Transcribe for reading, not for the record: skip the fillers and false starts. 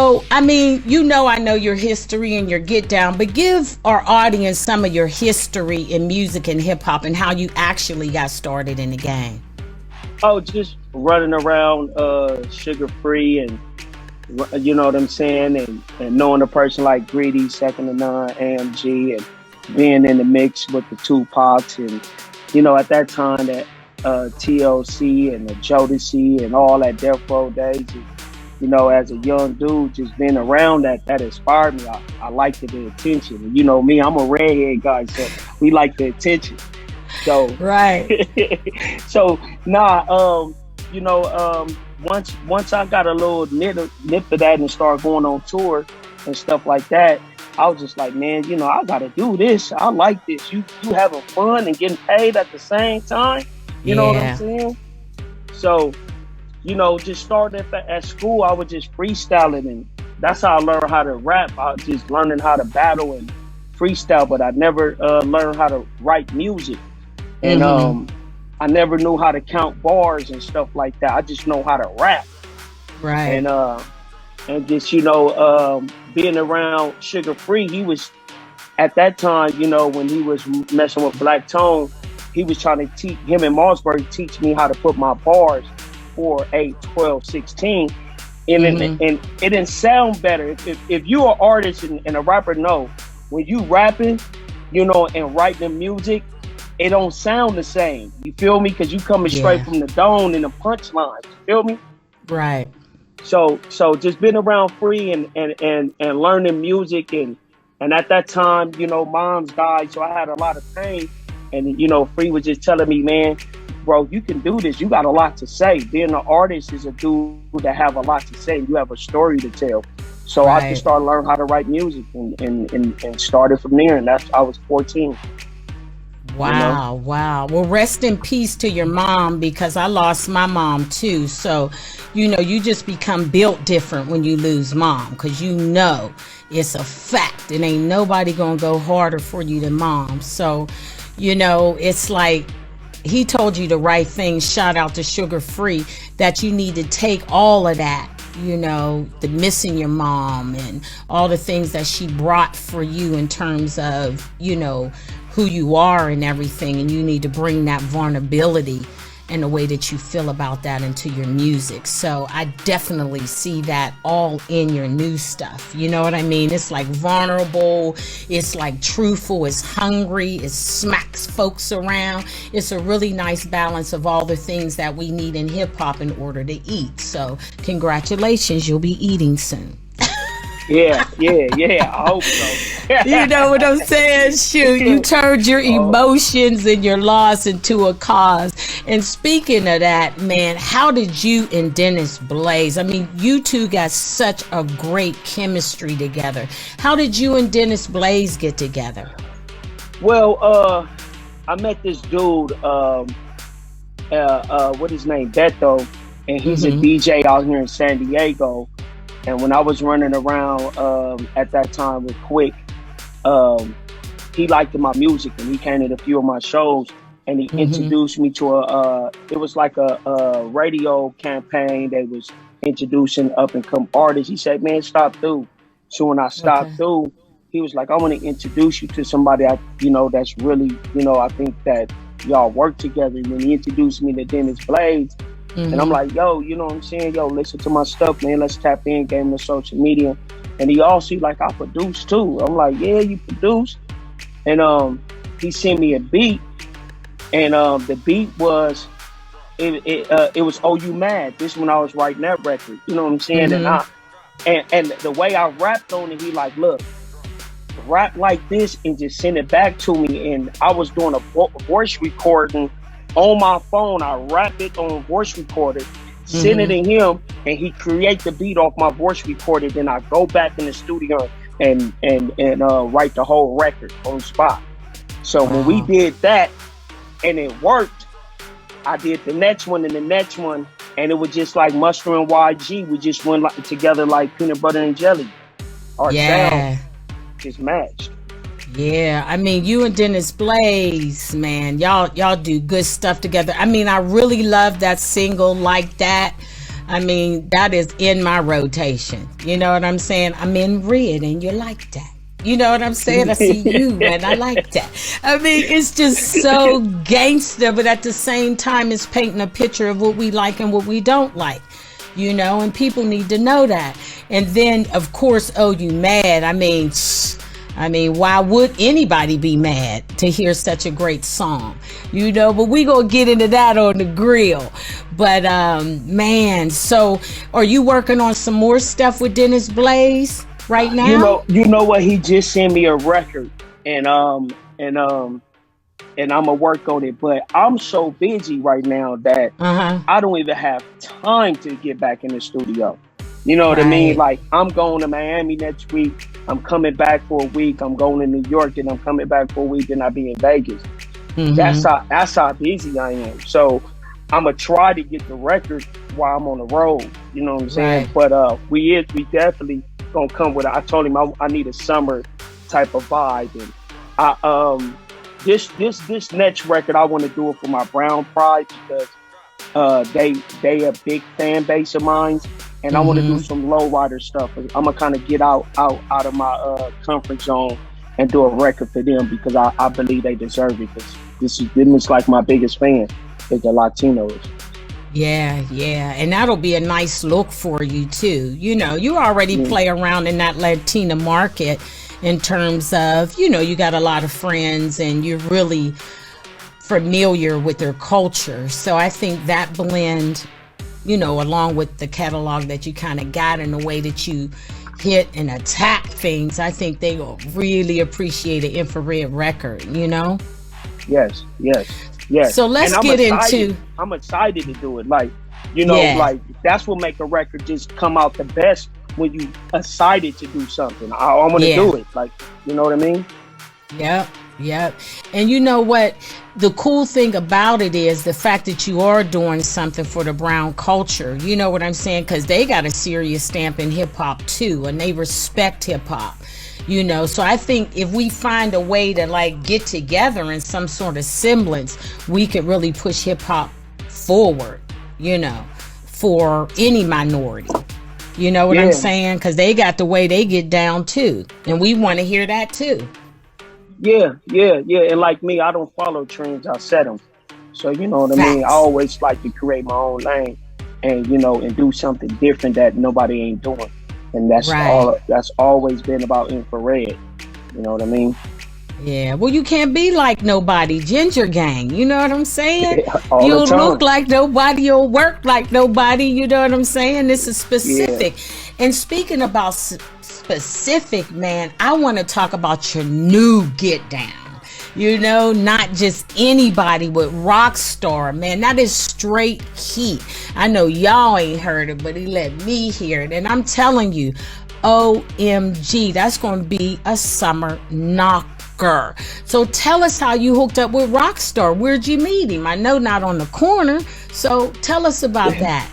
So, I mean, I know your history and your get down, but give our audience some of your history in music and hip hop and how you actually got started in the game. Oh, just running around sugar free and you know what I'm saying, and knowing a person like Greedy, Second to None, AMG, and being in the mix with the Tupacs, and at that time that TLC and the Jodeci and all that Death Row days. And, as a young dude, just being around that inspired me. I liked the attention, and me, I'm a redhead guy, so we like the attention. So right. so once I got a little nip of that and started going on tour and stuff like that, I was just like, man, I gotta do this. I like this. You having fun and getting paid at the same time. You know what I'm saying? So, just starting at school, I was just freestyling, and that's how I learned how to rap. I was just learning how to battle and freestyle, but I never learned how to write music. And I never knew how to count bars and stuff like that. I just know how to rap. Right. And just, being around Sugar Free, he was, at that time, when he was messing with Black Tone, he was trying to him and Mossberg teach me how to put my bars 4, 8, 12, 16. And it didn't sound better. If you're an artist and a rapper, know, when you rapping, and writing music, it don't sound the same. You feel me? Because you coming straight from the dome and the punchlines. You feel me? Right. So just being around Free and learning music and at that time, mom's died, so I had a lot of pain. And Free was just telling me, man, bro, you can do this. You got a lot to say. Being an artist is a dude that have a lot to say. You have a story to tell. So I just started learning how to write music and started from there. And I was 14. Wow, wow. Well, rest in peace to your mom, because I lost my mom too. So, you just become built different when you lose mom, because it's a fact. It ain't nobody gonna go harder for you than mom. So, it's like he told you the right thing. Shout out to Sugar Free, that you need to take all of that, the missing your mom and all the things that she brought for you in terms of, who you are and everything, and you need to bring that vulnerability and the way that you feel about that into your music. So I definitely see that all in your new stuff. You know what I mean? It's like vulnerable, it's like truthful, it's hungry, it smacks folks around. It's a really nice balance of all the things that we need in hip hop in order to eat. So congratulations, you'll be eating soon. Yeah. I hope so. You know what I'm saying? Shoot, you turned your emotions and your loss into a cause. And speaking of that, man, how did you and Dennis Blaze? I mean, you two got such a great chemistry together. How did you and Dennis Blaze get together? Well, I met this dude, what his name, Beto, and he's a DJ out here in San Diego. And when I was running around at that time with Quick, he liked my music, and he came to a few of my shows, and he introduced me to it was like a radio campaign. They was introducing up and come artists. He said, man, stop through. So when I stopped through, he was like, I want to introduce you to somebody that's really, I think that y'all work together. And then he introduced me to Dennis Blaze. And I'm like, yo, you know what I'm saying? Yo, listen to my stuff, man. Let's tap in, game the social media. And he also like, I produce too. I'm like, yeah, you produce. And he sent me a beat. And the beat was, it was Oh You Mad. This when I was writing that record. You know what I'm saying? And the way I rapped on it, he like, look, rap like this and just send it back to me. And I was doing a voice recording on my phone. I rap it on voice recorder, send it to him, and he create the beat off my voice recorder. Then I go back in the studio and write the whole record on the spot. So when we did that and it worked, I did the next one and the next one, and it was just like Mustard and YG. We just went together like peanut butter and jelly. Our sound just matched. Yeah, I mean, you and Dennis Blaze, man, y'all do good stuff together. I mean, I really love that single Like That. I mean, that is in my rotation. You know what I'm saying? I'm in red and you like that. You know what I'm saying? I see you and I like that. I mean, it's just so gangster, but at the same time, it's painting a picture of what we like and what we don't like. You know, and people need to know that. And then, of course, Oh You Mad. I mean, why would anybody be mad to hear such a great song? You know, but we gonna get into that on the grill. But man, so are you working on some more stuff with Dennis Blaze right now? You know what? He just sent me a record, and I'm gonna work on it. But I'm so busy right now that I don't even have time to get back in the studio. You know what I mean? Like, I'm going to Miami next week. I'm coming back for a week. I'm going to New York, and I'm coming back for a week, and I'll be in Vegas. That's how busy I am. So I'm gonna try to get the record while I'm on the road. You know what I'm saying? But we definitely gonna come with it. I told him I need a summer type of vibe, and this next record I want to do it for my Brown Pride, because they a big fan base of mine, and I want to do some lowrider stuff. I'm gonna kind of get out of my comfort zone and do a record for them, because I believe they deserve it. Because this is like my biggest fan is the Latinos. Yeah, and that'll be a nice look for you too. You know, you already play around in that Latina market in terms of, you know, you got a lot of friends and you're really familiar with their culture. So I think that blend, you know, along with the catalog that you kind of got and the way that you hit and attack things, I think they will really appreciate an infrared record, you know? Yes. So let's get into... I'm excited to do it. Like, you know, like, that's what make a record just come out the best, when you excited to do something. I want to do it. Like, you know what I mean? Yep. And you know what? The cool thing about it is the fact that you are doing something for the brown culture. You know what I'm saying? Because they got a serious stamp in hip hop too, and they respect hip hop. You know, so I think if we find a way to like get together in some sort of semblance, we could really push hip hop forward, you know, for any minority. You know what I'm saying? Because they got the way they get down too, and we want to hear that too. Yeah. And like me, I don't follow trends, I set them. So, you know what I mean? I always like to create my own lane, and, you know, and do something different that nobody ain't doing. And that's that's always been about infrared. You know what I mean? Yeah. Well, you can't be like nobody. Ginger gang. You know what I'm saying? You'll look like nobody. You'll work like nobody. You know what I'm saying? This is specific. And speaking about specific, man, I want to talk about your new Get Down. You know, not just anybody with Rockstar, man. That is straight heat. I know y'all ain't heard it, but he let me hear it. And I'm telling you, OMG, that's going to be a summer knocker. So tell us how you hooked up with Rockstar. Where'd you meet him? I know not on the corner. So tell us about that.